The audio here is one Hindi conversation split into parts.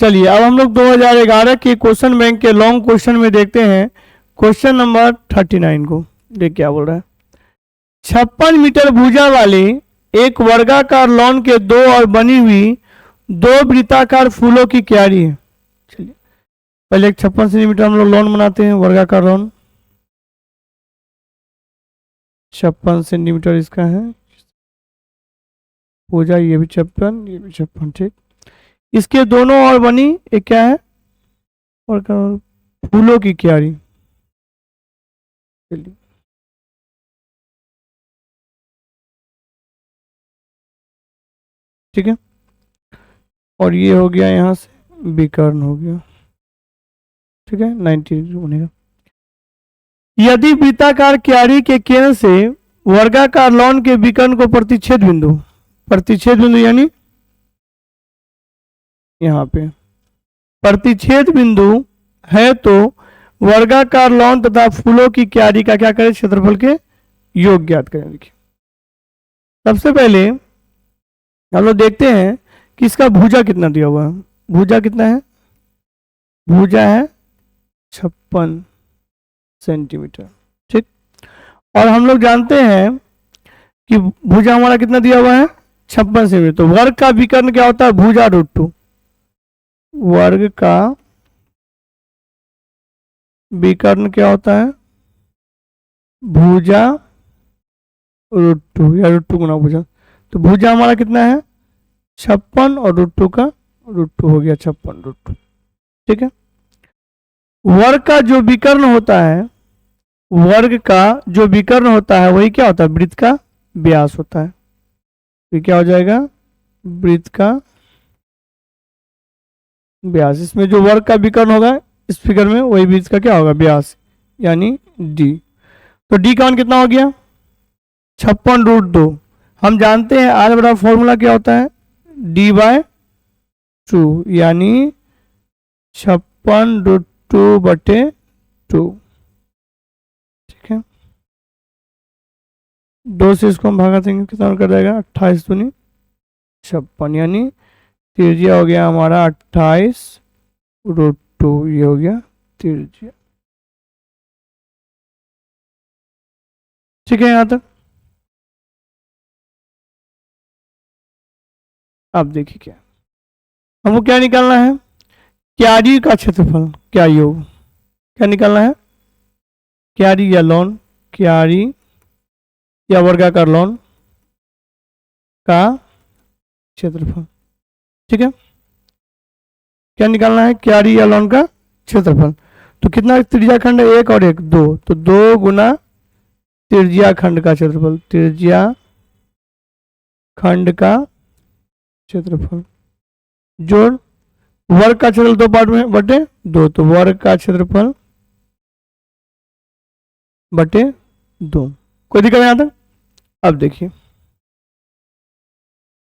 चलिए अब हम लोग 2011 के क्वेश्चन बैंक के लॉन्ग क्वेश्चन में देखते हैं क्वेश्चन नंबर 39 को। देख क्या बोल रहा है। 56 मीटर भुजा वाले एक वर्गाकार लॉन के दो और बनी हुई दो वृत्ताकार फूलों की क्यारी है। चलिए पहले एक 56 सेंटीमीटर हम लोग लॉन बनाते हैं, वर्गाकार लॉन 56 सेंटीमीटर इसका है भुजा, ये भी 56, ये भी 56, ठीक। इसके दोनों और बनी एक क्या है, और फूलों की क्यारी। चलिए ठीक है, और ये हो गया यहाँ से विकर्ण हो गया, ठीक है, 90 डिग्री बनेगा। यदि वृत्ताकार क्यारी के केंद्र से वर्गाकार लॉन के विकर्ण को प्रतिच्छेद बिंदु यानी यहाँ पे प्रतिच्छेद बिंदु है तो वर्गाकार लॉन तथा फूलों की क्यारी का क्या करें, क्षेत्रफल के योग ज्ञात करें। देखिए सबसे पहले हम लोग देखते हैं कि इसका भुजा कितना दिया हुआ है। भुजा कितना है, भुजा है 56 सेंटीमीटर, ठीक। और हम लोग जानते हैं कि भुजा हमारा कितना दिया हुआ है 56 सेंटीमीटर। तो वर्ग का विकर्ण क्या होता है, भुजा √2। वर्ग का विकर्ण क्या होता है, भुजा √2 या √2 गुना भुजा। तो भुजा हमारा कितना है 56 और √2 का √2 हो गया 56 √2, ठीक है। वर्ग का जो विकर्ण होता है, वर्ग का जो विकर्ण होता है वही क्या होता है, वृत्त का व्यास होता है। तो क्या हो जाएगा, वृत्त का व्यास। इसमें जो वर्ग का विकर्ण होगा इस फिगर में वही वृत्त का क्या होगा, व्यास, यानी डी। तो डी का मान कितना हो गया 56 √2। हम जानते हैं आर बराबर फॉर्मूला क्या होता है, d/2 यानी 56 √2/2, ठीक है। 2 से इसको हम भागा देंगे, कितना कर जाएगा 28 दूनी 56, यानी त्रिज्या हो गया हमारा 28 √2, ये हो गया त्रिज्या, ठीक है। यहां तक अब देखिए क्या हमको क्या निकालना है, क्यारी का क्षेत्रफल, क्या योग क्या निकालना है, क्यारी या लॉन, क्यारी या वर्गाकार लॉन का क्षेत्रफल, ठीक है। क्या निकालना है, क्यारी या लॉन का क्षेत्रफल। तो कितना त्रिज्या खंड है, 1 और 1 2, तो 2 गुना त्रिज्या खंड का क्षेत्रफल, त्रिज्या खंड का क्षेत्रफल जोड़ वर्ग का क्षेत्रफल 2 पार्ट में बटे 2, तो वर्ग का क्षेत्रफल बटे 2। कोई दिक्कत यहां तक। अब देखिए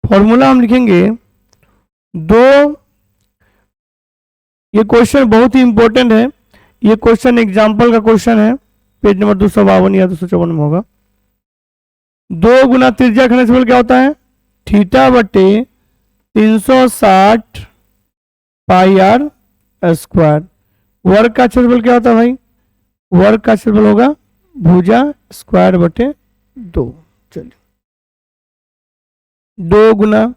फॉर्मूला हम लिखेंगे 2। ये क्वेश्चन बहुत ही इंपॉर्टेंट है, ये क्वेश्चन एग्जाम्पल का क्वेश्चन है, पेज नंबर 252 या 254 में होगा। 2 गुना त्रिज्या खंड क्षेत्रफल क्या होता है, थीटा बटे 360 पाई आर स्क्वायर। वर्ग का क्षेत्रफल क्या होता है भाई, वर्ग का क्षेत्रफल होगा भुजा स्क्वायर बटे 2। चलिए 2 गुना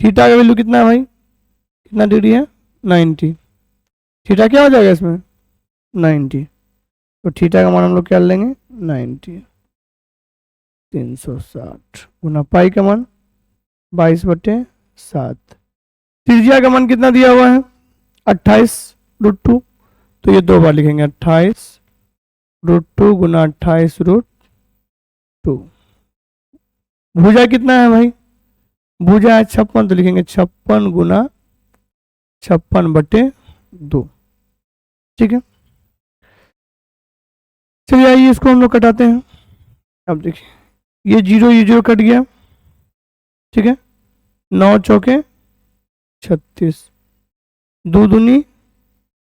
थीटा का वैल्यू कितना है भाई, कितना डिग्री है 90, थीटा क्या हो जाएगा इसमें 90, तो थीटा का मान हम लोग क्या लेंगे 90, 360 गुना पाई का मान 22/7। त्रिज्या का मान कितना दिया हुआ है 28 √2, तो ये 2 बार लिखेंगे 28 √2 गुना 28 √2। भुजा कितना है भाई, भुजा है 56, तो लिखेंगे 56 गुना 56/2, ठीक है। चलिए आइए इसको हम लोग कटाते हैं। अब देखिए ये 0 कट गया, ठीक है। 9 चौके 36, 2 दूनी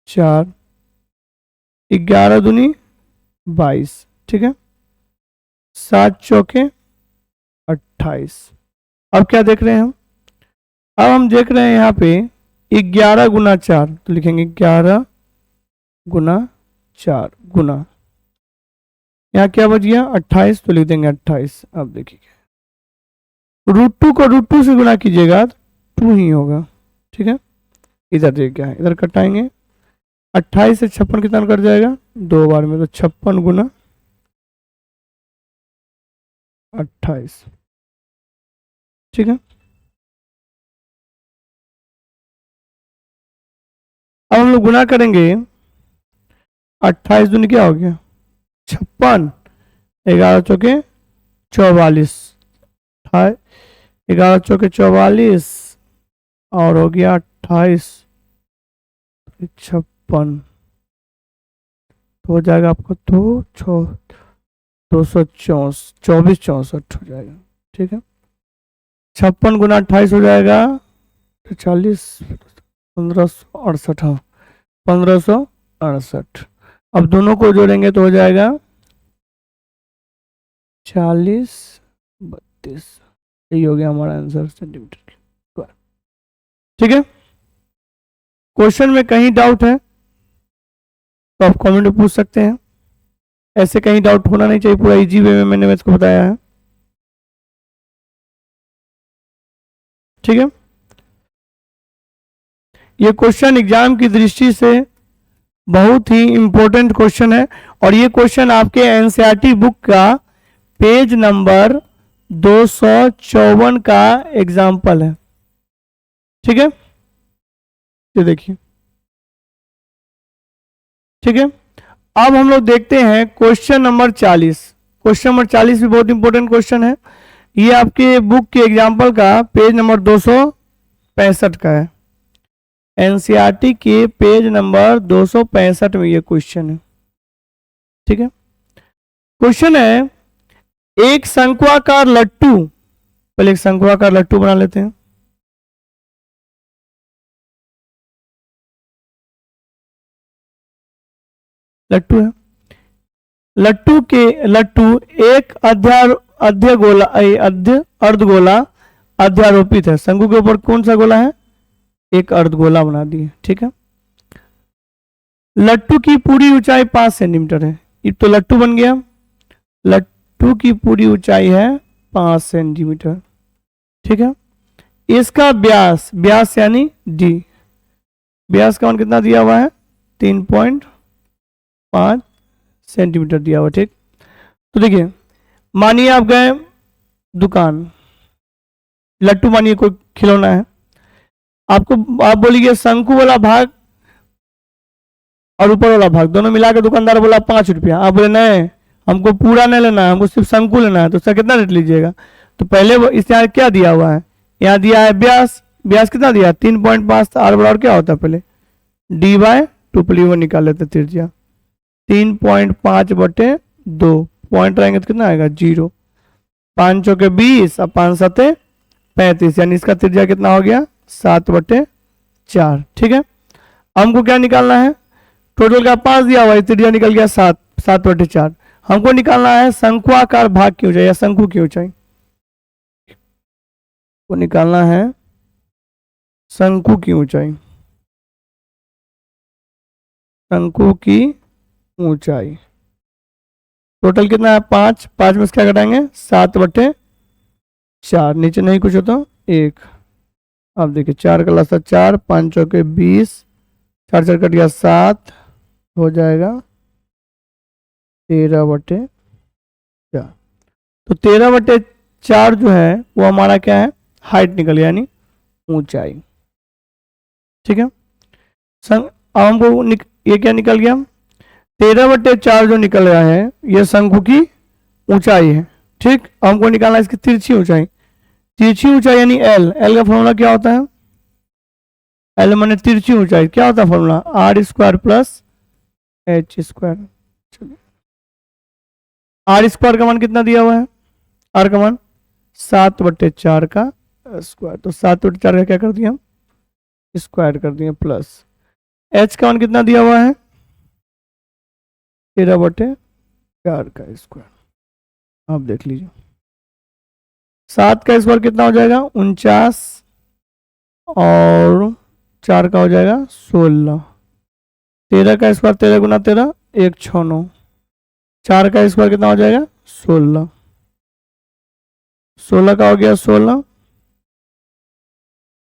4, 11 दूनी 22, ठीक है। 7 चौके 28। अब क्या देख रहे हैं हम, अब हम देख रहे हैं यहाँ पे 11 × 4, तो लिखेंगे 11 × 4 गुना, यहाँ क्या बच गया 28, तो लिख देंगे 28। अब देखिए √2 को √2 से गुना कीजिएगा तो 2 ही होगा, ठीक है। इधर देखिए क्या है, इधर कटाएंगे, 28 से 56 कितना कट जाएगा 2 बार में, तो 56 गुना 28, ठीक है। अब हम लोग गुना करेंगे, 28 दूनी क्या हो गया 56, 11 चौके 44, 11 चौके 44 और हो गया 28 56, तो हो जाएगा आपको 224 हो जाएगा, ठीक है। 56 गुना 28 हो जाएगा 40, 1568, हाँ 1568। अब दोनों को जोड़ेंगे तो हो जाएगा 40 32, यही हो गया हमारा आंसर सेंटीमीटर स्क्वायर, ठीक है। क्वेश्चन में कहीं डाउट है तो आप कमेंट में पूछ सकते हैं, ऐसे कहीं डाउट होना नहीं चाहिए, पूरा इजी वे में मैंने इसको बताया है, ठीक है। ये क्वेश्चन एग्जाम की दृष्टि से बहुत ही इंपॉर्टेंट क्वेश्चन है, और ये क्वेश्चन आपके एनसीईआरटी बुक का पेज नंबर 254 का एग्जाम्पल है, ठीक है। ये देखिए, ठीक है। अब हम लोग देखते हैं क्वेश्चन नंबर 40। क्वेश्चन नंबर 40 भी बहुत इंपॉर्टेंट क्वेश्चन है, ये आपके बुक के एग्जाम्पल का पेज नंबर 265 का है, एनसीईआरटी के पेज नंबर 265 में ये क्वेश्चन है, ठीक है। क्वेश्चन है, एक शंक्वाकार लट्टू, पहले एक शंक्वाकार लट्टू बना लेते हैं, लट्टू है, लट्टू एक अर्धगोला अध्यारोपित है, शंकु के ऊपर कौन सा गोला है, एक अर्धगोला बना दिए, ठीक है। लट्टू की पूरी ऊंचाई 5 सेंटीमीटर है, ये तो लट्टू बन गया, लट्टू की पूरी ऊंचाई है 5 सेंटीमीटर, ठीक है। इसका व्यास यानी डी, व्यास का मान कितना दिया हुआ है 3.5 सेंटीमीटर दिया हुआ, ठीक। तो देखिए, मानिए आप गए दुकान, लट्टू मानिए कोई खिलौना है, आपको आप बोलिए शंकु वाला भाग और ऊपर वाला भाग दोनों मिलाकर दुकानदार बोला 5 रुपया, आप बोले नहीं हमको पूरा नहीं लेना है, हमको सिर्फ शंकु लेना है, तो उसका कितना रेट लीजिएगा। तो पहले इस यहाँ क्या दिया हुआ है, यहाँ दिया है व्यास कितना दिया 3.5, आर बराबर क्या होता है पहले D/2, पहले वो निकाल लेते त्रिज्या 3.5/2, पॉइंट रहेंगे तो कितना आएगा 0, 5 चौके 20 और 5 सते 35, यानी इसका त्रिज्या कितना हो गया 7/4, ठीक है। हमको क्या निकालना है, टोटल का 5 दिया हुआ है, त्रिज्या निकल गया 7/4, हमको निकालना है शंक्वाकार भाग की ऊंचाई या शंकु की ऊंचाई, को निकालना है शंकु की ऊंचाई, शंकु की ऊंचाई टोटल कितना है 5 में से क्या घटाएंगे 7/4, नीचे नहीं कुछ हो तो 1, अब देखिए 4 का लसा 4, 5 चौके 20, 4 4 कट गया 7, हो जाएगा 13/4, तो 13/4 जो है वो हमारा क्या है हाइट निकल गया, यानी ऊंचाई, ठीक है। अब हमको ये क्या निकल गया 13/4 जो निकल रहा है ये शंकु की ऊंचाई है, ठीक। हमको निकालना है इसकी तिरछी ऊंचाई, यानी एल का फॉर्मूला क्या होता है, एल माने तिरछी ऊंचाई, क्या होता है फॉर्मूला R² + H², R² का मान कितना दिया हुआ है, R का मान 7/4 का स्क्वायर, तो 7/4 का क्या कर दिया हम स्क्वायर कर दिए, प्लस H का मान कितना दिया हुआ है 13/4 का स्क्वायर, आप देख लीजिए 7 का स्क्वायर कितना हो जाएगा 49 और 4 का हो जाएगा 16। 13 का स्क्वायर 13 गुना 13 169। 4 का स्क्वायर कितना हो जाएगा 16। 16 का हो गया 16,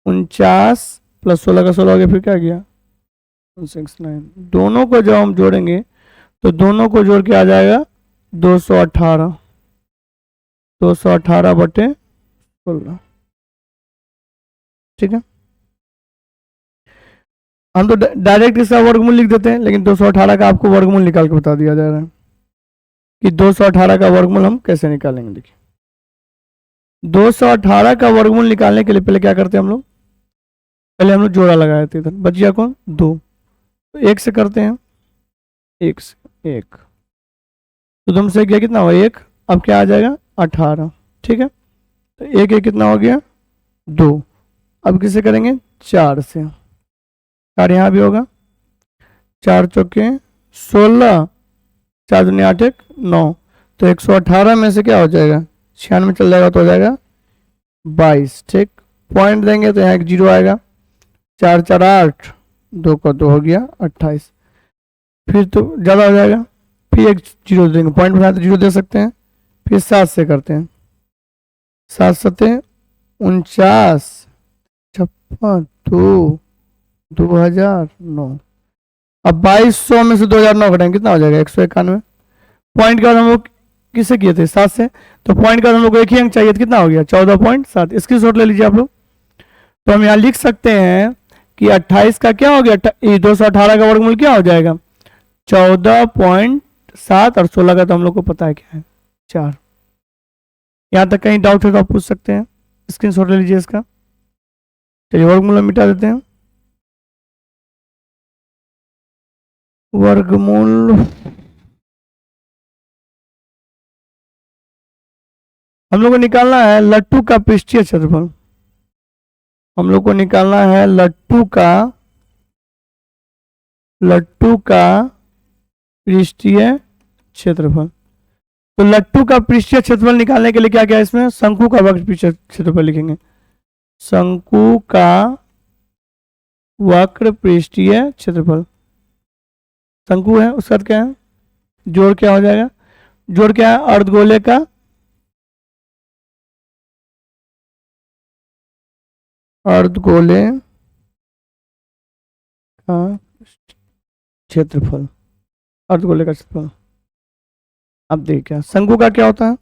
49 प्लस 16 का 16 हो गया, फिर क्या गया 169। दोनों को जब हम जोड़ेंगे तो दोनों को जोड़ के आ जाएगा 218। 218 बटे 16। ठीक है, हम तो डायरेक्ट इसका वर्गमूल लिख देते हैं, लेकिन 218 का आपको वर्गमूल निकाल के बता दिया जा रहा है कि 218 का वर्गमूल हम कैसे निकालेंगे। देखिए 218 का वर्गमूल निकालने के लिए पहले क्या करते हैं हम लोग, पहले हम लोग जोड़ा लगाए थे, इधर बच गया कौन 2, तो 1 से करते हैं, 1 से 1 तो तुमसे क्या कितना हुआ 1, अब क्या आ जाएगा 18। ठीक है, तो 1 1 कितना हो गया 2। अब किसे करेंगे 4 से, 4 यहाँ भी होगा, 4 चौके 16, 4 दूनी 8 1 9, तो 118 में से क्या हो जाएगा 96 चल जाएगा तो हो जाएगा 22। ठीक, पॉइंट देंगे तो यहाँ एक 0 आएगा, 4 4 8, 2 का 2 हो गया 28। फिर तो ज़्यादा हो जाएगा, फिर एक 0 देंगे, पॉइंट बनाए तो 0 दे सकते हैं। फिर 7 से करते हैं, 7 7 49, 56 2 2009। अब 2200 में से 2009 घटाएंगे कितना हो जाएगा 191। पॉइंट का हम लोग किससे किए थे 7 से, तो पॉइंट का हम लोग को एक ही अंक चाहिए, तो कितना हो गया 14.7। इसकी शॉट ले लीजिए आप लोग, तो हम यहाँ लिख सकते हैं कि 28 का क्या हो गया 218 का वर्गमूल क्या हो जाएगा 14.7, और 16 का तो हम लोग को पता है क्या है 4। यहाँ तक कहीं डाउट है तो आप पूछ सकते हैं, स्क्रीनशॉट ले लीजिए इसका। चलिए वर्गमूल में मिटा देते हैं। वर्गमूल हम लोग को निकालना है लट्टू का पृष्ठीय क्षेत्रफल। हम लोग को निकालना है लट्टू का पृष्ठीय क्षेत्रफल। तो लट्टू का पृष्ठीय क्षेत्रफल निकालने के लिए क्या क्या है इसमें, शंकु का वक्र पृष्ठीय क्षेत्रफल लिखेंगे। शंकु का वक्र पृष्ठीय क्षेत्रफल, शंकु है उसका क्या है, जोड़ क्या हो जाएगा, जोड़ क्या है अर्धगोले का क्षेत्रफल, अर्धगोले का क्षेत्रफल। अब देखिए क्या शंकु का क्या होता है,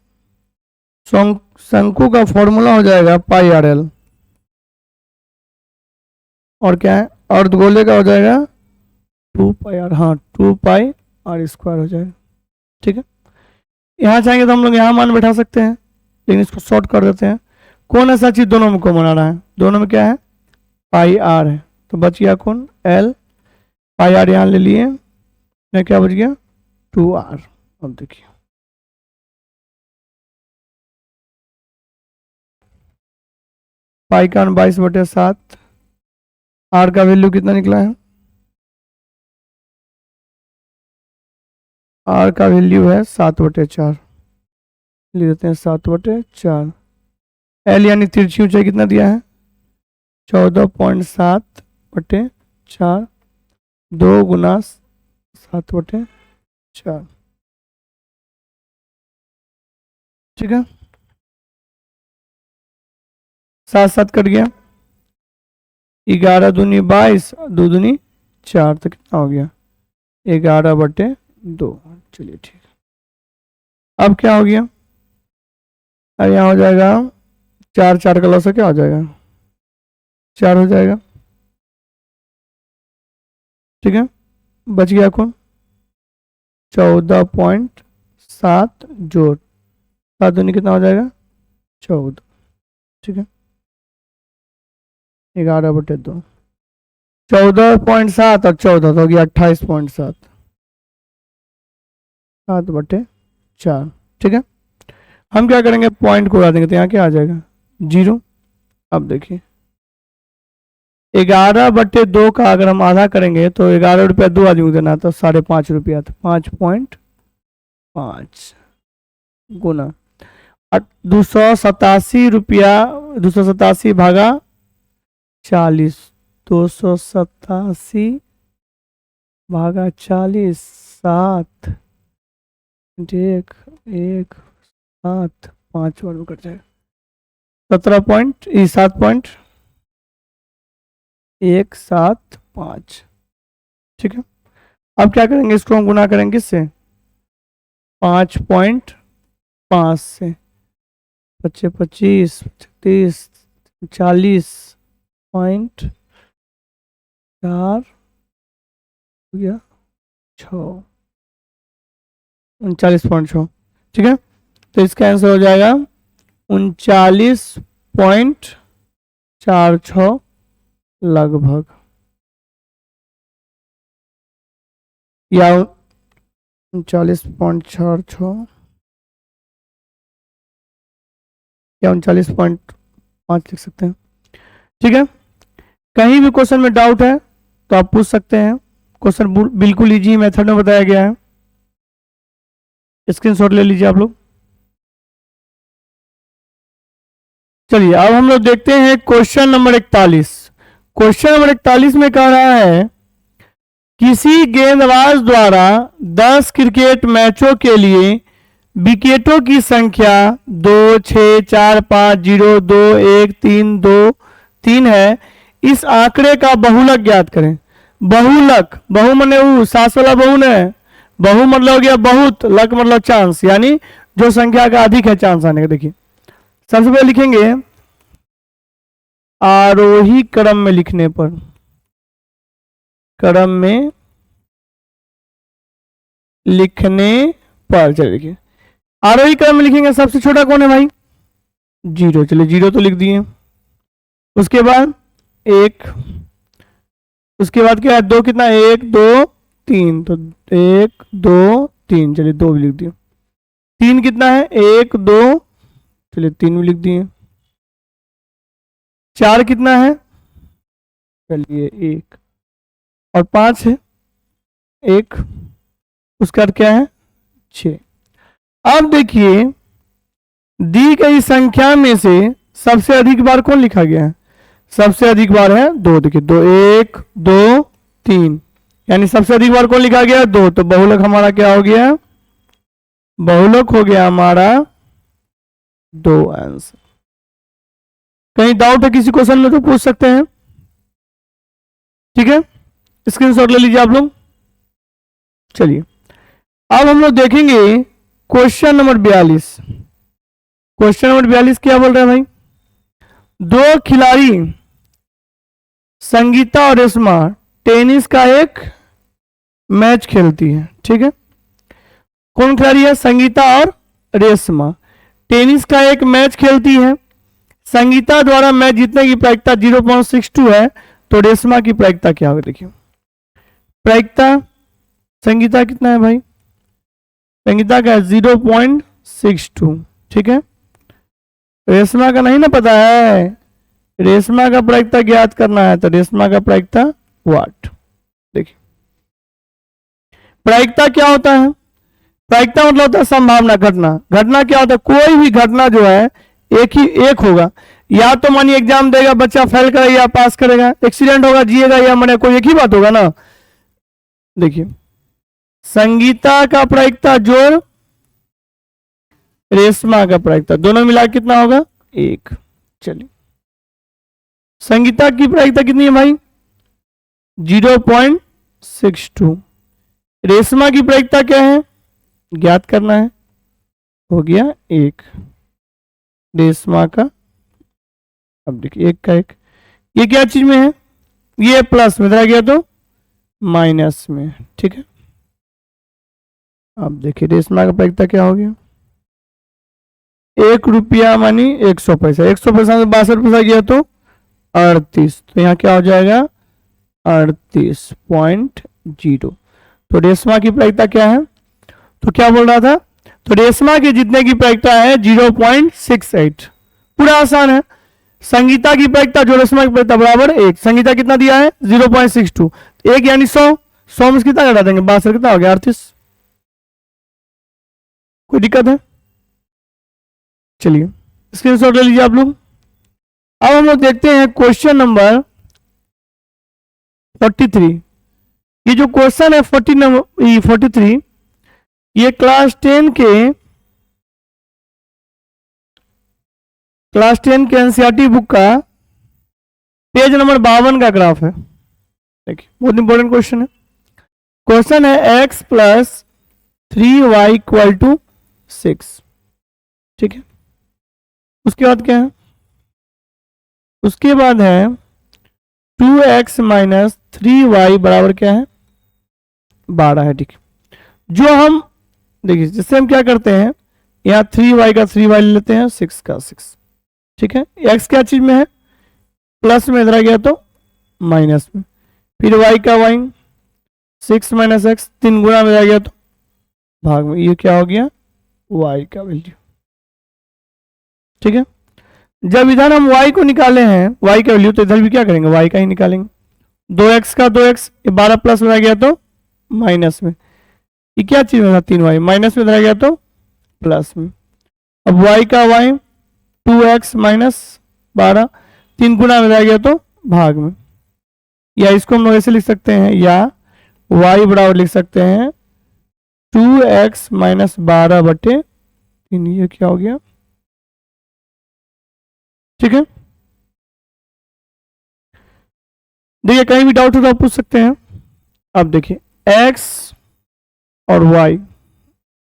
शंकु का फॉर्मूला हो जाएगा पाई आर एल, और क्या है अर्धगोले का हो जाएगा 2 पाई आर, हाँ 2 पाई आर स्क्वायर हो जाएगा। ठीक है, यहाँ चाहेंगे तो हम लोग यहाँ मान बैठा सकते हैं, लेकिन इसको शॉर्ट कर देते हैं। कौन ऐसा चीज दोनों में कॉमन आ रहा है, दोनों में क्या है पाई आर है, तो बच गया कौन एल, पाई आर यहाँ ले लिए, क्या बच गया 2r। अब देखिए पाई का 22/7, आर का वैल्यू कितना निकला है, आर का वैल्यू है 7/4, ले देते हैं 7/4। एल यानी तिरछी ऊंचाई कितना दिया है 14.7/4, 2 गुना 7/4। ठीक है, 7 7 कट गया, 11 दूनी 22, 2 दूनी 4, तो कितना हो गया 11/2। चलिए ठीक है, अब क्या हो गया, अब यहाँ हो जाएगा 4 4 का लॉस क्या हो जाएगा 4 हो जाएगा। ठीक है, बच गया कौन 14.7 जोड़ 7 दूनी कितना हो जाएगा 14। ठीक है, 11/2, 14.7 और 14 तो हो गया 28.7, 7/4। ठीक है, हम क्या करेंगे पॉइंट को उड़ा देंगे, तो यहाँ क्या आ जाएगा 0। अब देखिए 11/2 का अगर हम आधा करेंगे तो 11 रुपया 2 आदमी को देना, तो 5.5 रुपया, तो 5.5 गुना 287 रुपया, 287 भागा 40, 287 भागा 40, 7 1 1 7 5 वर्ग कट जाएगा 7.175। ठीक है, अब क्या करेंगे, इसको हम गुना करेंगे किससे, 5.5 से, 25 25 30 40.4 हो गया 6 39.6। ठीक है, तो इसका आंसर हो जाएगा 39.46 लगभग, या 39.46 या 39.5 लिख सकते हैं। ठीक है, कहीं भी क्वेश्चन में डाउट है तो आप पूछ सकते हैं। क्वेश्चन बिल्कुल इजी मेथड में बताया गया है, स्क्रीनशॉट ले लीजिए आप लोग। चलिए अब हम लोग देखते हैं क्वेश्चन नंबर 41। क्वेश्चन नंबर 41 में कह रहा है किसी गेंदबाज द्वारा 10 क्रिकेट मैचों के लिए विकेटों की संख्या 2 6 4 5 0 2 1 3 2 3 है। इस आंकड़े का बहुलक ज्ञात करें। बहुलक, बहु मने सास वाला बहु ने, बहु मतलब हो गया बहुत, लक मतलब चांस, यानी जो संख्या का अधिक है चांस आने का। देखिए सबसे पहले लिखेंगे आरोही क्रम में, लिखने पर क्रम में लिखने पर, चलिए देखिए आरोही क्रम में लिखेंगे सबसे छोटा कौन है भाई, 0, चलिए 0 तो लिख दिए। उसके बाद 1, उसके बाद क्या है 2, कितना 1 2 3, तो 1 2 3, चलिए 2 भी लिख दिए। 3 कितना है 1 2, चलिए 3 भी लिख दिए। 4 कितना है, चलिए 1, और 5 है 1, उसका क्या है 6। अब देखिए दी गई संख्या में से सबसे अधिक बार कौन लिखा गया है, सबसे अधिक बार है 2। देखिए 2 1 2 3, यानी सबसे अधिक बार कौन लिखा गया 2, तो बहुलक हमारा क्या हो गया, बहुलक हो गया हमारा 2 आंसर। कहीं डाउट है किसी क्वेश्चन में तो पूछ सकते हैं। ठीक है, स्क्रीनशॉट ले लीजिए आप लोग। चलिए अब हम लोग देखेंगे क्वेश्चन नंबर 42। क्वेश्चन नंबर 42 क्या बोल रहे हैं भाई, 2 खिलाड़ी संगीता और रेशमा टेनिस का एक मैच खेलती है। ठीक है, कौन खिलाड़ी है, संगीता और रेशमा टेनिस का एक मैच खेलती है। संगीता द्वारा मैच जीतने की प्रायिकता 0.62 है, तो रेशमा की प्रायिकता क्या होगी। देखिए प्रायिकता संगीता कितना है भाई, संगीता का 0.62। ठीक है, रेशमा का नहीं ना पता है, रेशमा का प्रायिकता ज्ञात करना है, तो रेशमा का प्रायिकता वाट। देखिए प्रायिकता क्या होता है, प्रायिकता मतलब होता है संभावना, घटना। घटना क्या होता है, कोई भी घटना जो है एक होगा, या तो मानिए एग्जाम देगा बच्चा फेल करेगा या पास करेगा, एक्सीडेंट होगा जिएगा या मरे, कोई एक ही बात होगा ना। देखिए संगीता का प्रायिकता जोड़ रेशमा का प्रायिकता, दोनों मिला कितना होगा 1। चलिए संगीता की प्रायिकता कितनी है भाई 0.62, रेशमा की प्रायिकता क्या है ज्ञात करना है, हो गया 1 रेशमा का। अब देखिए 1 का 1, ये क्या चीज में है, ये प्लस में रह गया तो माइनस में। ठीक है, अब देखिए रेशमा का प्रायिकता क्या हो गया, 1 रुपया मानी 100 पैसा, 100 पैसा में 62 पैसा गया तो 38, तो यहाँ क्या हो जाएगा 38.0। तो रेशमा की प्रायिकता क्या है, तो क्या बोल रहा था, तो रेशमा के जीतने की प्रायिकता है 0.68। पूरा आसान है, संगीता की प्रायिकता जो रेशमा की प्रायिकता बराबर 1, संगीता कितना दिया है 0.62, 1 यानी 100, 100 में कितना घटा देंगे 62, कितना हो गया 38। कोई दिक्कत है, चलिए स्क्रीनशॉट ले लीजिए आप लोग। अब हम लोग देखते हैं क्वेश्चन नंबर 43। ये जो क्वेश्चन है 43, ये क्लास 10 के एनसीईआरटी बुक का पेज नंबर 52 का ग्राफ है। देखिए बहुत इंपॉर्टेंट क्वेश्चन है। क्वेश्चन है x plus 3y equal to 6। ठीक है, उसके बाद क्या है? उसके बाद है 2x माइनस 3y बराबर क्या है? 12 है। ठीक है, जो हम देखिए जिससे हम क्या करते हैं, यहाँ 3y का 3y ले लेते हैं, 6 का 6। ठीक है, x क्या चीज में है? प्लस में, इधर आ गया तो माइनस में, फिर y का y 6 माइनस एक्स, 3 गुना में आ गया तो भाग में, ये क्या हो गया? y का वैल्यू। ठीक है, जब इधर हम y को निकाले हैं, y का वैल्यू, तो इधर भी क्या करेंगे? y का ही निकालेंगे। 2x का 2x, ये 12 प्लस में आ गया तो माइनस में, ये क्या चीज में था? 3y, माइनस में इधर आ गया तो प्लस में। अब y का y 2x माइनस 12, 3 गुना में आ गया तो भाग में, या इसको हम लोग ऐसे लिख सकते हैं, या y बराबर लिख सकते हैं 2x माइनस 12 बटे 3। ये क्या हो गया? ठीक है, देखिए कहीं भी डाउट हो तो आप पूछ सकते हैं। अब देखिए x और y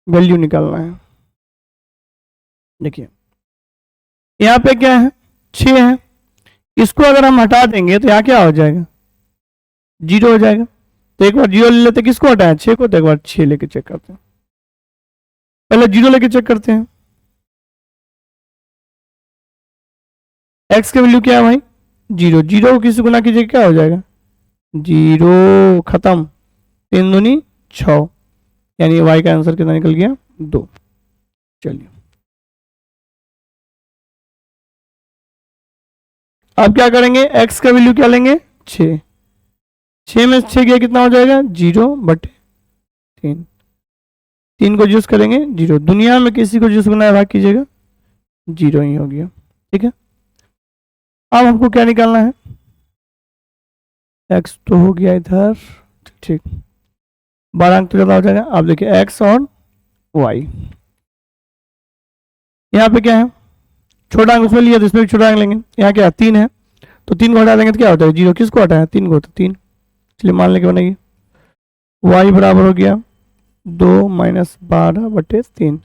वैल्यू निकालना है। देखिए यहाँ पे क्या है? 6 है, इसको अगर हम हटा देंगे तो यहाँ क्या हो जाएगा? 0 हो जाएगा। तो एक बार 0 ले लेते, किसको हटाएं? 6 को। तो एक बार 6 लेके चेक करते हैं, पहले 0 लेके चेक करते हैं। x की वैल्यू क्या है भाई? 0। 0 को किसी गुना कीजिए, क्या हो जाएगा? 0, खत्म। 3 दूनी 6, यानी y का आंसर कितना निकल गया? 2। चलिए अब क्या करेंगे? x का वैल्यू क्या लेंगे? 6। 6 में 6 गया, कितना हो जाएगा? 0 बटे 3। 3 को यूज करेंगे 0, दुनिया में किसी को यूज गुना भाग कीजिएगा, 0 ही हो गया। ठीक है, अब हमको क्या निकालना है? x तो हो गया इधर, ठीक, 12 अंक तो ज्यादा हो जाएगा। अब देखिए x और y, यहाँ पे क्या है? छोटा अंक उसमें लिया तो इसमें भी छोटा अंक लेंगे। यहाँ क्या है? 3 है, तो 3 को हटा देंगे तो क्या होता है? 0। किसको हटाया? 3 को, तो 3। चलिए मान लेके बनेगी y बराबर हो गया 2 माइनस 12 बटे 3।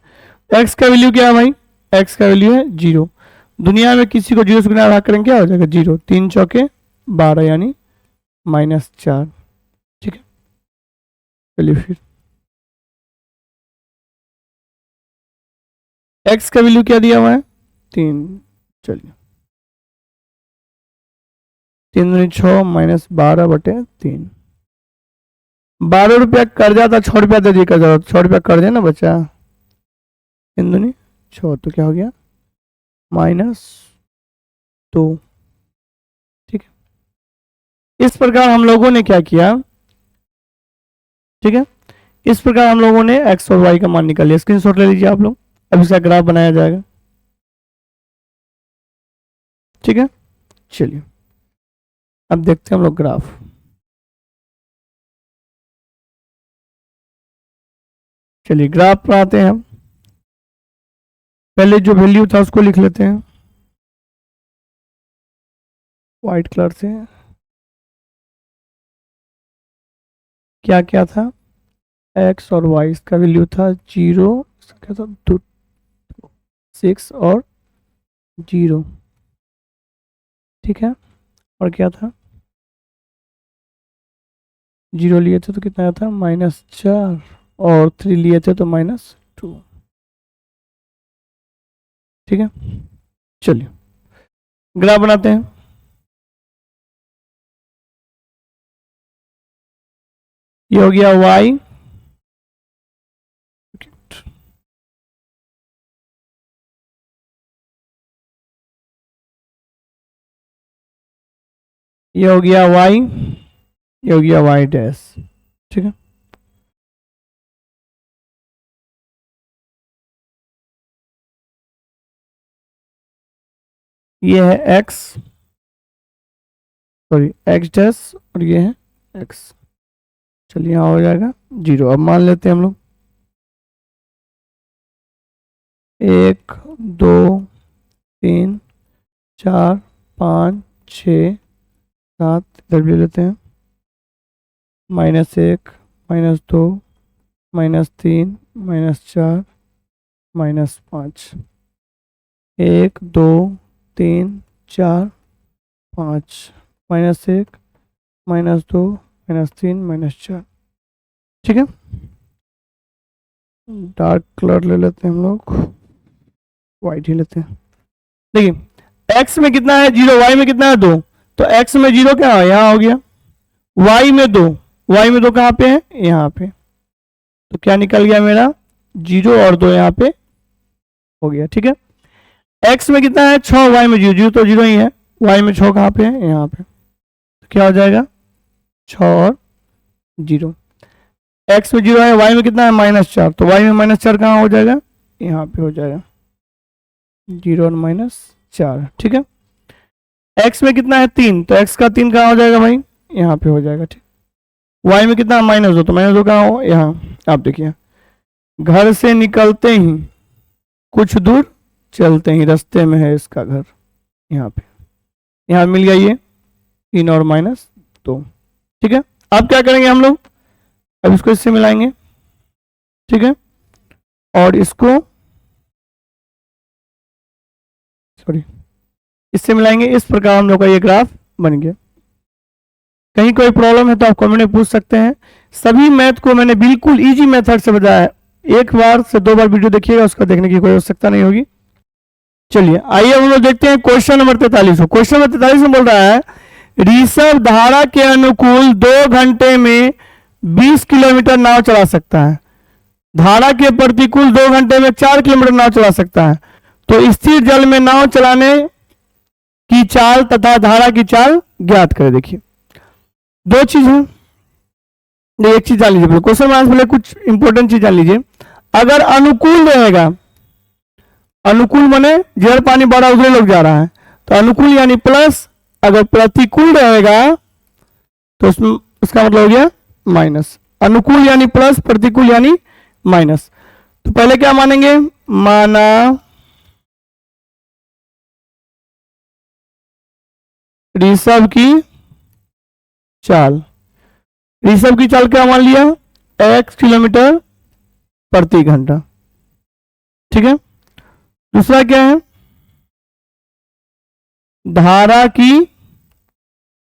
x का वैल्यू क्या है भाई? x का वैल्यू है 0, दुनिया में किसी को 0 से गुना भाग करेंगे, क्या हो जाएगा? 0। 3 चौके 12, यानी -4। ठीक है, चलिए फिर x का वैल्यू क्या दिया हुआ है? 3। चलिए 3 दूनी 6 माइनस 12 बटे 3। 12 रुपया कर्जा था, 6 रुपया दे दिए कर्जा, 6 रुपया कर्जा ना बचा। 3 दूनी 6, तो क्या हो गया? -2। ठीक है, इस प्रकार हम लोगों ने क्या किया? ठीक है, इस प्रकार हम लोगों ने x और y का मान निकाल लिया। स्क्रीनशॉट ले लीजिए आप लोग, अब इसका ग्राफ बनाया जाएगा। ठीक है, चलिए अब देखते हैं हम लोग ग्राफ। चलिए ग्राफ बनाते हैं हम। पहले जो वैल्यू था उसको लिख लेते हैं व्हाइट कलर से। क्या क्या था? x और y, इसका वैल्यू था 0, इसका क्या था? 2, 6 और 0। ठीक है, और क्या था? 0 लिए थे तो कितना था? -4, और 3 लिए थे तो -2। ठीक है, चलिए ग्राफ बनाते हैं। ये हो गया y, ये हो गया y, ये हो गया y डैश। ठीक है, ये है x, सॉरी x डैश, और ये है एक्स। चलिए यहाँ हो जाएगा 0। अब मान लेते हैं हम लोग 1 2 3 4 5 6 7, इधर भी लेते हैं -1 -2 -3 -4 -5। 1 2 3 4 5 -1 -2 -3 -4। ठीक है, डार्क कलर ले लेते हैं हम लोग, वाइट ही लेते हैं। देखिए x में कितना है 0, y में कितना है 2, तो x में 0 क्या है यहाँ हो गया, y में 2, y में 2 कहाँ पे है यहाँ पे, तो क्या निकल गया मेरा 0 और 2 यहाँ पे हो गया। ठीक है, x में कितना है 6, y में 0, 0 तो 0 ही है, y में 6 कहाँ पे है यहाँ पे, तो क्या हो जाएगा 6 और 0। x में 0 है, y में कितना है -4, तो y में -4 कहाँ हो जाएगा यहाँ पे हो जाएगा 0 और -4। ठीक है, x में कितना है 3, तो x का 3 कहाँ हो जाएगा भाई यहाँ पे हो जाएगा। ठीक, y में कितना -2, तो -2 कहाँ हो यहाँ। आप देखिए घर से निकलते ही कुछ दूर चलते ही रास्ते में है इसका घर, यहाँ पे यहाँ मिल गया ये 3 और -2। ठीक है, अब क्या करेंगे हम लोग, अब इसको इससे मिलाएंगे। ठीक है, और इसको सॉरी इससे मिलाएंगे, इस प्रकार हम लोग का ये ग्राफ बन गया। कहीं कोई प्रॉब्लम है तो आप कमेंट में पूछ सकते हैं। सभी मैथ को मैंने बिल्कुल इजी मेथड से बताया है, एक बार से 2 बार वीडियो देखिएगा, उसका देखने की कोई आवश्यकता नहीं होगी। चलिए आइए हम लोग देखते हैं क्वेश्चन नंबर 43। क्वेश्चन नंबर 43 में बोल रहा है ऋषभ धारा के अनुकूल 2 घंटे में 20 किलोमीटर नाव चला सकता है, धारा के प्रतिकूल 2 घंटे में 4 किलोमीटर नाव चला सकता है, तो स्थिर जल में नाव चलाने की चाल तथा धारा की चाल ज्ञात करें। देखिए 2 चीज है, एक चीज जान लीजिए, क्वेश्चन में पहले कुछ इंपॉर्टेंट चीज जान लीजिए। अगर अनुकूल रहेगा, अनुकूल माने जिधर पानी बड़ा उधर लोग जा रहा है, तो अनुकूल यानी प्लस, अगर प्रतिकूल रहेगा तो उसमें उसका मतलब हो गया माइनस। अनुकूल यानी प्लस, प्रतिकूल यानी माइनस। तो पहले क्या मानेंगे, माना ऋषभ की चाल, ऋषभ की चाल क्या मान लिया x किलोमीटर प्रति घंटा। ठीक है, दूसरा क्या है धारा की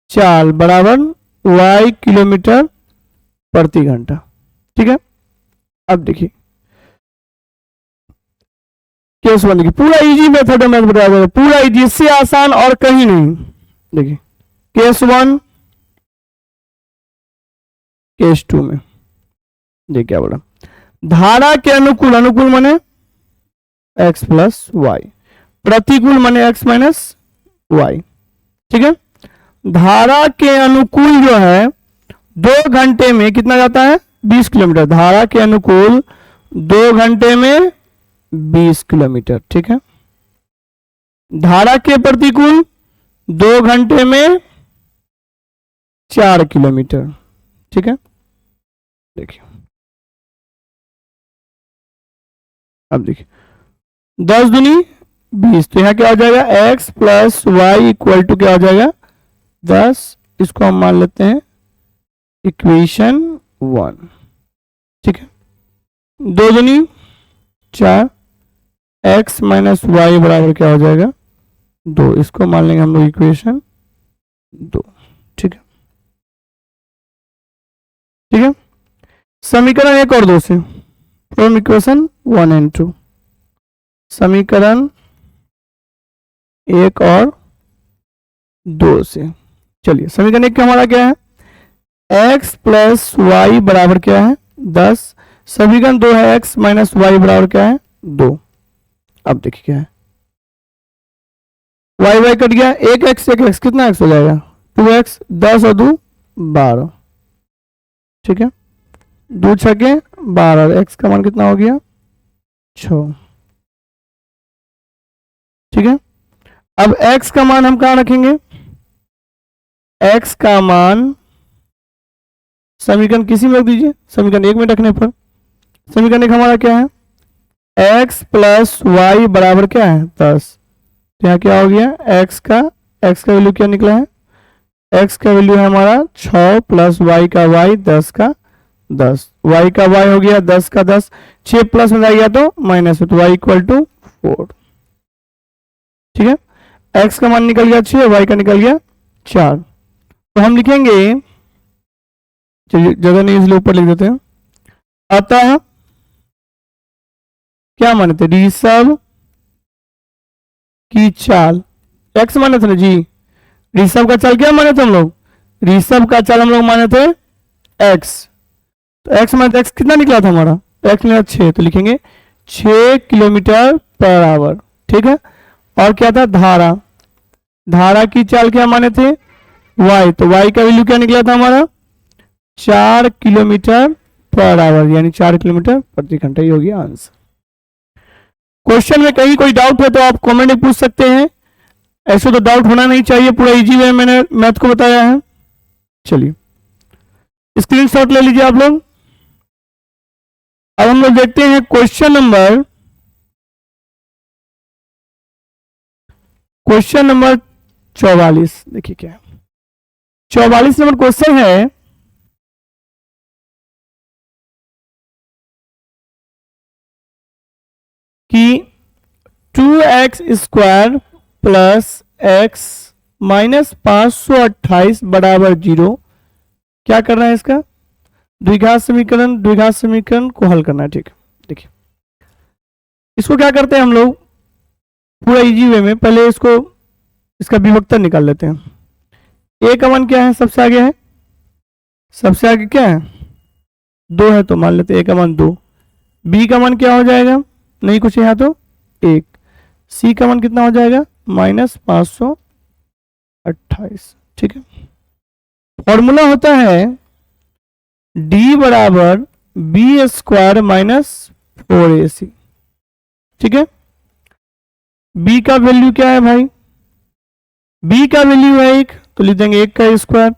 चाल बराबर y किलोमीटर प्रति घंटा। ठीक है, अब देखिए केस 1 देखिए, पूरा इजी मेथड में बताया जाएगा, पूरा इजी, इससे आसान और कहीं नहीं। देखिए केस 1 केस 2 में देखिए क्या बोला, धारा के अनुकूल, अनुकूल माने x प्लस वाई, प्रतिकूल माने x माइनस वाई। ठीक है, धारा के अनुकूल जो है 2 घंटे में कितना जाता है 20 किलोमीटर, धारा के अनुकूल 2 घंटे में 20 किलोमीटर। ठीक है, धारा के प्रतिकूल 2 घंटे में 4 किलोमीटर। ठीक है, देखिए अब देखिए 10 दूनी 20, तो यहां क्या हो जाएगा x plus y equal to क्या हो जाएगा 10। इसको हम मान लेते हैं इक्वेशन 1। ठीक है, 2 दूनी 4, x माइनस वाई बराबर क्या हो जाएगा 2, इसको मान लेंगे हम लोग इक्वेशन 2। ठीक है, ठीक है, समीकरण 1 और 2 से, फ्रॉम इक्वेशन 1 एंड 2, समीकरण 1 और 2 से। चलिए समीकरण 1 का हमारा क्या है x प्लस वाई बराबर क्या है 10, समीकरण 2 है x माइनस वाई बराबर क्या है 2। अब देखिए क्या है वाई वाई कट गया, एक x कितना x हो जाएगा 2x, 10 और 2 12। ठीक है, 2 छके 12, x का मान कितना हो गया 6। ठीक है, अब x का मान हम कहां रखेंगे, x का मान समीकरण किसी में रख दीजिए, समीकरण 1 में रखने पर समीकरण 1 हमारा क्या है, x प्लस वाई बराबर क्या है 10। तो यहाँ क्या हो गया, x का वैल्यू क्या निकला है, x का वैल्यू है हमारा 6 प्लस y का y 10 का 10, y का y हो गया 10 का 10, 6 प्लस में आ गया तो माइनस, तो y इक्वल टू 4। ठीक है, x का मान निकल गया 6, y का निकल गया 4। तो हम लिखेंगे, चलिए जगह नहीं इसलिए ऊपर लिख देते हैं, अतः क्या माने थे, ऋषभ की चाल, x माने थे ना जी, ऋषभ का चाल क्या माने थे हम लोग, ऋषभ का चाल हम लोग माने थे x, तो x माने x कितना निकला था हमारा, x निकला 6, तो लिखेंगे 6 किलोमीटर पर आवर। ठीक है, और क्या था, धारा की चाल क्या माने थे y, तो y का वैल्यू क्या निकला था हमारा 4 किलोमीटर पर आवर, यानी 4 किलोमीटर प्रति घंटा। ये हो गया आंसर। क्वेश्चन में कहीं कोई डाउट है तो आप कमेंट में पूछ सकते हैं, ऐसे तो डाउट होना नहीं चाहिए, पूरा इजी वे मैंने मैथ को बताया है। चलिए स्क्रीनशॉट ले लीजिए आप लोग। अब हम लोग देखते हैं क्वेश्चन नंबर 44। देखिए क्या है, 44 नंबर क्वेश्चन है कि 2x square plus x minus 528 बराबर 0। क्या करना है, इसका द्विघात समीकरण को हल करना है। ठीक है, देखिए इसको क्या करते हैं हम लोग पूरा इजी वे में, पहले इसका विभक्तन निकाल लेते हैं। a का मान क्या है, सबसे आगे है, सबसे आगे क्या है 2 है, तो मान लेते हैं a का मान 2। b का मान क्या हो जाएगा, नहीं कुछ यहाँ तो 1। c का मान कितना हो जाएगा माइनस 528। ठीक है, फॉर्मूला होता है d बराबर बी स्क्वायर माइनस 4ac। ठीक है, b का वैल्यू क्या है भाई, b का वैल्यू है 1, तो लिख देंगे 1 का स्क्वायर।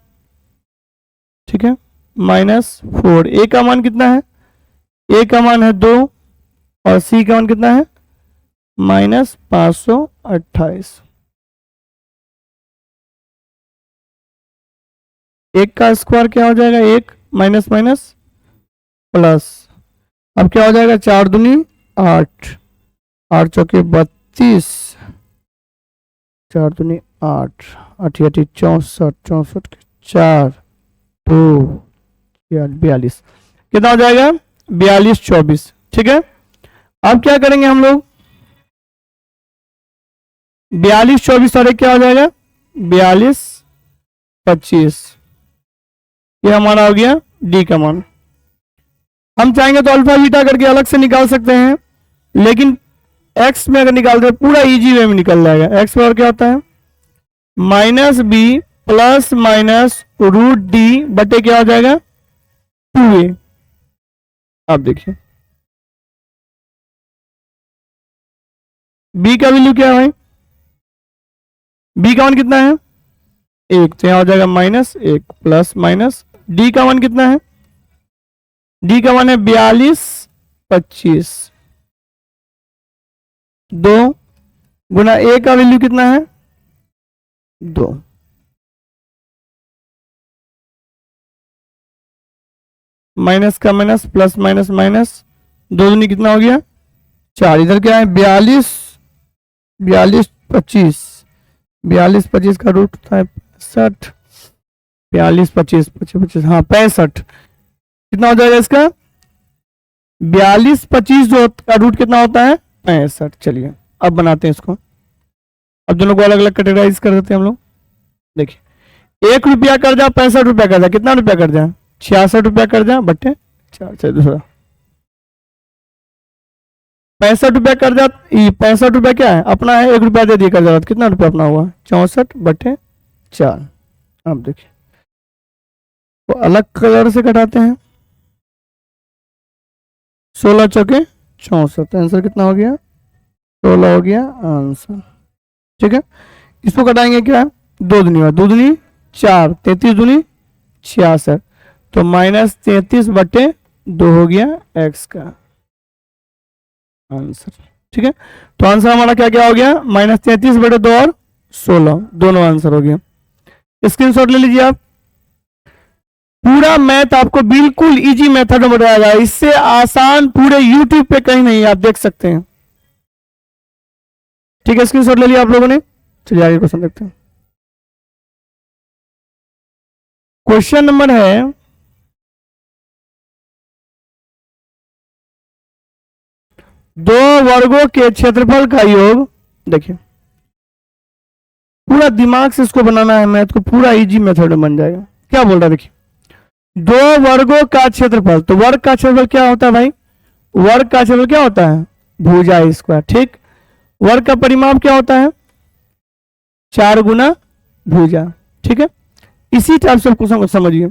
ठीक है, माइनस 4, a का मान कितना है, a का मान है 2 और c का मान कितना है माइनस 528। 1 का स्क्वायर क्या हो जाएगा, 1 माइनस माइनस प्लस, अब क्या हो जाएगा 4 दूनी 8, 8 चौके 32, 4 दूनी 8, 8 8 64, 64 4 2 42, कितना हो जाएगा 42 24। ठीक है, अब क्या करेंगे हम लोग 42 24 और क्या हो जाएगा 42 25, ये हमारा हो गया डी का मान। हम चाहेंगे तो अल्फा बीटा करके अलग से निकाल सकते हैं, लेकिन एक्स में अगर निकालते हैं पूरा इजी वे में निकल जाएगा। एक्स पर क्या होता है minus b plus minus root d बटे क्या हो जाएगा 2a। आप देखिए b का वैल्यू क्या है भाई, b का मान कितना है 1, तो यहां हो जाएगा माइनस 1 प्लस माइनस, d का मान कितना है, d का मान है 42 25, 2 गुना a का वैल्यू कितना है 2, माइनस का माइनस प्लस माइनस माइनस, 2 दूनी कितना हो गया 4, इधर क्या है 42 25, 42 25 का रूट होता है 65, 42 25 25 हाँ 65, कितना हो जाएगा इसका 42 25 जो का रूट कितना होता है 65। चलिए अब बनाते हैं इसको, अब दोनों को अलग अलग कैटेगराइज कर देते हैं हम लोग। देखिए 1 रुपया कर्जा 65 रुपया कर्जा, कितना रुपया कर्जा 66 रुपया कर्जा बटे 4 से दूसरा 65 रुपया कर्जा, 65 रुपया क्या है अपना है, 1 रुपया दे दिया कर्जा, कितना रुपया अपना हुआ 64 बटे 4। अब देखिए तो अलग कलर से घटाते हैं, 16 चौके 64, आंसर कितना हो गया 16 हो गया आंसर। ठीक है, इसको घटाएंगे क्या 2 दूनी 4, 33 दूनी 66, तो -33/2 हो गया x का आंसर। ठीक है, तो आंसर हमारा क्या क्या हो गया, -33/2 और 16, दोनों आंसर हो गया। स्क्रीनशॉट ले लीजिए आप। पूरा मैथ आपको बिल्कुल इजी मेथड में बताया गया, इससे आसान पूरे यूट्यूब पे कहीं नहीं, आप देख सकते हैं। ठीक है, स्क्रीनशॉट ले लिया आप लोगों ने। चलिए आगे क्वेश्चन देखते हैं। क्वेश्चन नंबर है, दो वर्गों के क्षेत्रफल का योग। देखिए पूरा दिमाग से इसको बनाना है मैथ को, पूरा इजी मेथड में बन जाएगा। क्या बोल रहा है देखिए, दो वर्गों का क्षेत्रफल, तो वर्ग का क्षेत्रफल क्या होता है भाई, वर्ग का क्षेत्रफल क्या होता है, भुजा स्क्वायर। ठीक, वर्ग का परिमाप क्या होता है, 4 गुना भुजा। ठीक है, इसी टाइप से क्वेश्चन को समझिए।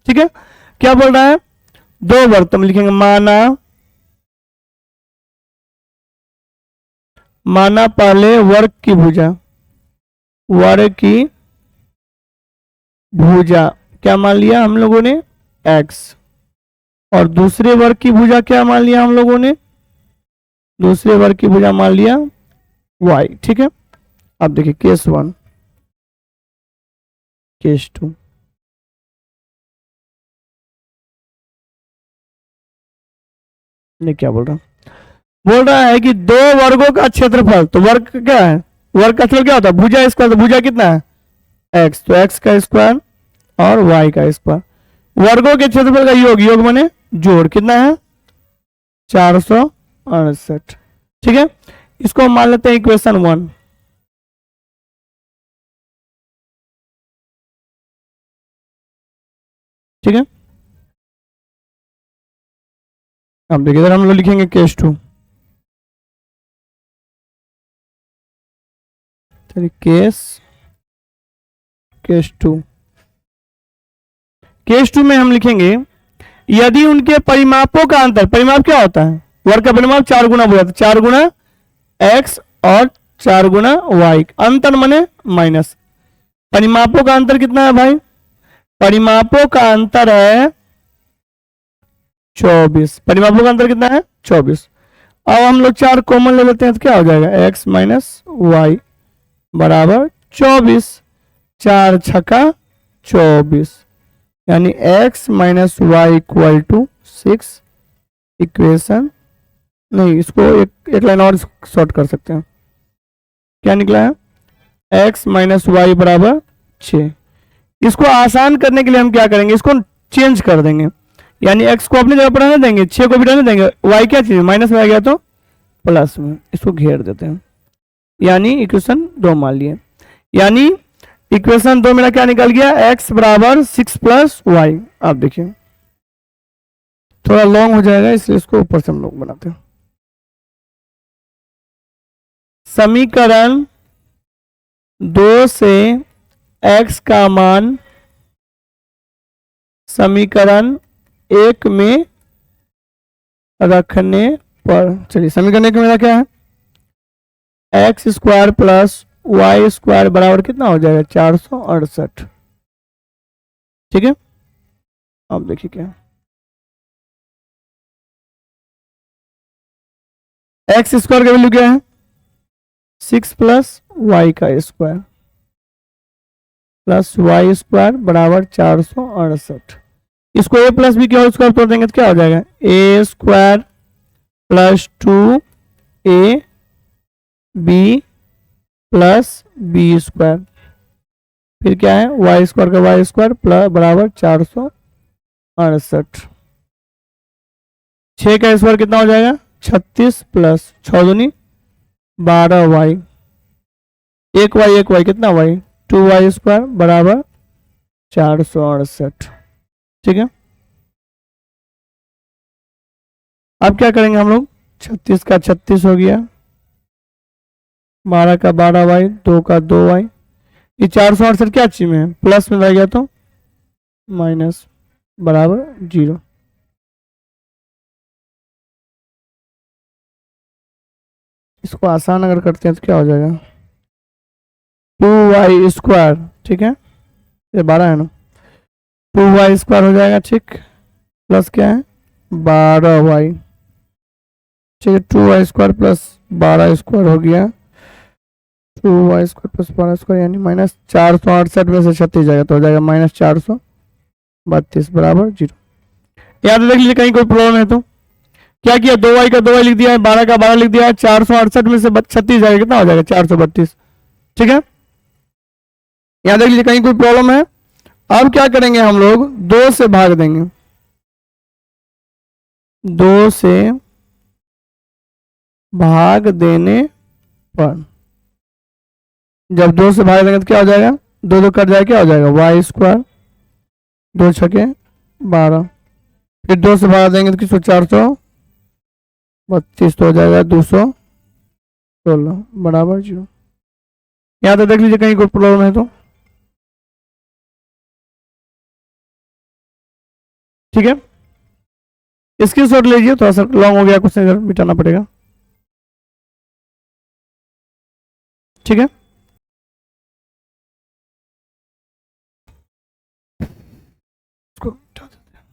ठीक है, क्या बोल रहा है, दो वर्ग, तो हम लिखेंगे माना पहले वर्ग की भुजा, वर्ग की भुजा क्या मान लिया हम लोगों ने, x, और दूसरे वर्ग की भुजा क्या मान लिया हम लोगों ने, दूसरे वर्ग की भुजा मान लिया y। ठीक है, अब देखिए केस 1, केस 2। ने क्या बोल रहा है कि दो वर्गों का क्षेत्रफल, तो वर्ग क्या है, वर्ग का क्षेत्रफल क्या होता है, भुजा स्क्वायर, तो भुजा कितना है x, तो x का स्क्वायर और y का स्क्वायर, वर्गों के क्षेत्रफल का योग, योग माने जोड़, कितना है 468। ठीक है, इसको हम मान लेते हैं इक्वेशन 1। ठीक है, अब देखिए इधर हम लोग लिखेंगे केस 2। चलिए केस 2, केस 2 में हम लिखेंगे, यदि उनके परिमापों का अंतर, परिमाप क्या होता है, वर्ग का परिमाप 4 गुना हो जाता है, 4 गुना x और 4 गुना y, अंतर माने माइनस, परिमापों का अंतर कितना है भाई, परिमापों का अंतर है 24, परिमापों का अंतर कितना है 24। अब हम लोग 4 कॉमन ले लेते हैं तो क्या हो जाएगा, x माइनस वाई बराबर 24, 4 छक्का 24, यानी x minus y equal to 6। Equation नहीं, इसको एक लाइन और शॉर्ट कर सकते हैं, क्या निकला है, x माइनस वाई बराबर 6। इसको आसान करने के लिए हम क्या करेंगे, इसको चेंज कर देंगे, यानी x को अपनी जगह पर रहने देंगे, 6 को भी रहने देंगे, y क्या चीज माइनस में आ गया तो प्लस में, इसको घेर देते हैं, यानी इक्वेशन 2 मान लिए, यानी इक्वेशन 2 मेरा क्या निकल गया, x बराबर 6 प्लस वाई। आप देखिए थोड़ा लॉन्ग हो जाएगा इसलिए इसको ऊपर से हम लोग बनाते हैं। समीकरण 2 से x का मान समीकरण 1 में रखने पर, चलिए समीकरण 1 में मेरा क्या है, x square plus y square बराबर कितना हो जाएगा 468। ठीक है, अब देखिए क्या, एक्स स्क्वायर का वैल्यू क्या है 6 प्लस वाई का स्क्वायर प्लस वाई स्क्वायर बराबर 468। इसको ए प्लस बी के होल स्क्वायर तोड़ देंगे तो क्या हो जाएगा, ए square plus 2 B plus B square, फिर क्या है वाई स्क्वायर का वाई स्क्वायर प्लस बराबर 468। 6 का स्क्वायर कितना हो जाएगा 36 प्लस 6 दूनी 12 वाई, एक वाई कितना वाई 2 वाई स्क्वायर बराबर 468। ठीक है, अब क्या करेंगे हम लोग, 36 का 36 हो गया, 12 का 12 वाई, 2 का 2 वाई, ये 468 क्या चीज में है, प्लस में रह गया तो माइनस बराबर 0। इसको आसान अगर करते हैं तो क्या हो जाएगा 2 वाई स्क्वायर। ठीक है, ये 12 है ना, 2y² हो जाएगा, ठीक, प्लस क्या है 12y, ठीक है, 2y² प्लस 12² हो गया, 2y² प्लस 12² यानी -468 में से 36 जाएगा तो हो जाएगा -432 बराबर 0। याद देख लीजिए कहीं कोई प्रॉब्लम है तो क्या किया, 2y का 2y लिख दिया है, 12 का 12 लिख दिया है, 468 में से 36 जाएगा, कितना हो जाएगा 432, ठीक है। याद देख लीजिए कहीं कोई प्रॉब्लम है। अब क्या करेंगे हम लोग, 2 से भाग देंगे, 2 से भाग देने पर, जब 2 से भाग देंगे तो क्या हो जाएगा, 2 2 कट जाएगा, क्या हो जाएगा y², 2 छके 12, फिर 2 से भाग देंगे तो किसको 432 तो हो जाएगा 216 बराबर 0। यहाँ तो देख लीजिए कहीं कोई प्रॉब्लम है तो, ठीक है। स्क्रीनशॉट लीजिए, थोड़ा सा लॉन्ग हो गया, कुछ इधर मिटाना पड़ेगा, ठीक है। इसको मिटा देते हैं।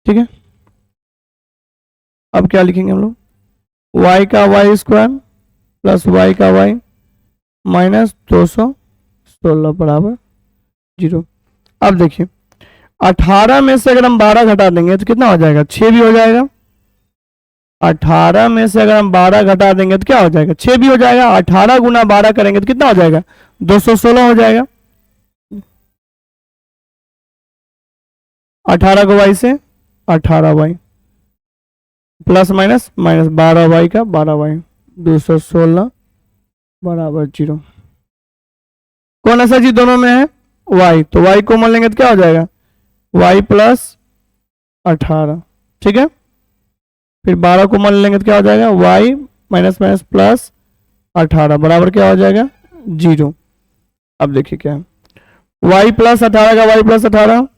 ठीक है, अब क्या लिखेंगे हम लोग, y का y² प्लस y का y -216 बराबर 0। अब देखिए 18 में से अगर हम 12 घटा देंगे तो कितना हो जाएगा, 6 भी हो जाएगा। 18 में से अगर हम 12 घटा देंगे तो क्या हो जाएगा, 6 भी हो जाएगा। 18 गुना 12 करेंगे तो कितना हो जाएगा, 216 हो जाएगा। 18 को y से 18y plus minus minus 12y का 12y 216 बराबर 0। कौन सा चीज दोनों में है, y, तो y को मान लेंगे तो क्या हो जाएगा, y प्लस 18, ठीक है। फिर 12 को मान लेंगे तो क्या हो जाएगा, y माइनस माइनस प्लस 18 बराबर क्या हो जाएगा 0। अब देखिए क्या है, y प्लस 18 का y प्लस 18,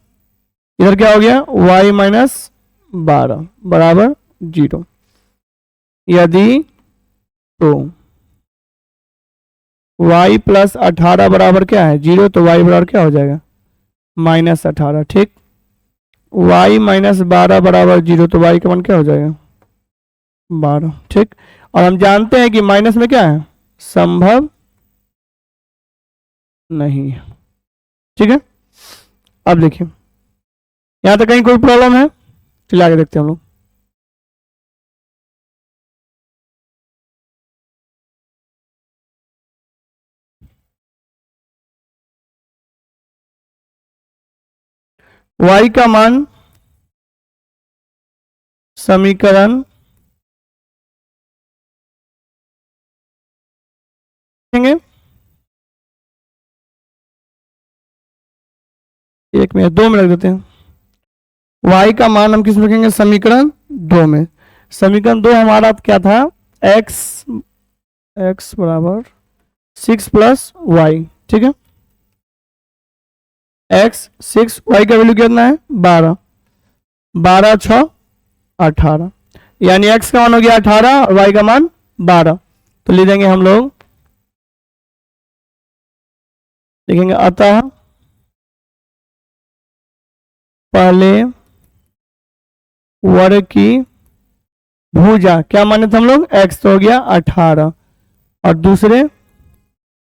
इधर क्या हो गया y माइनस 12 बराबर 0। यदि तो y प्लस 18 बराबर क्या है 0, तो y बराबर क्या हो जाएगा -18, ठीक। y माइनस 12 बराबर 0, तो y का मान क्या हो जाएगा 12, ठीक। और हम जानते हैं कि माइनस में क्या है, संभव नहीं है, ठीक है। अब देखिए यहां तक कहीं कोई प्रॉब्लम है, चलिए आगे देखते हैं हम लोग। y का मान समीकरण एक मिनट 2 में रख देते हैं। y का मान हम किस में रखेंगे, समीकरण 2 में। समीकरण 2 हमारा क्या था, x बराबर 6 प्लस y, ठीक है। x 6, y का वैल्यू कितना है 12, 12 6 18, यानी x का मान हो गया 18 और y का मान 12। तो ले देंगे हम लोग, लिखेंगे अतः पहले वर्ग की भुजा, क्या माने थे हम लोग, x तो हो गया 18 और दूसरे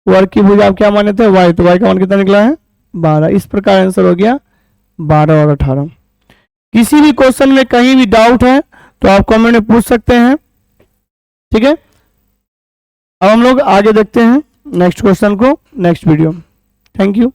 वर्ग की भुजा क्या माने थे y, तो y का मान कितना निकला है 12। इस प्रकार आंसर हो गया 12 और 18। किसी भी क्वेश्चन में कहीं भी डाउट है तो आप कमेंट में पूछ सकते हैं, ठीक है। अब हम लोग आगे देखते हैं नेक्स्ट क्वेश्चन को, नेक्स्ट वीडियो। Thank you.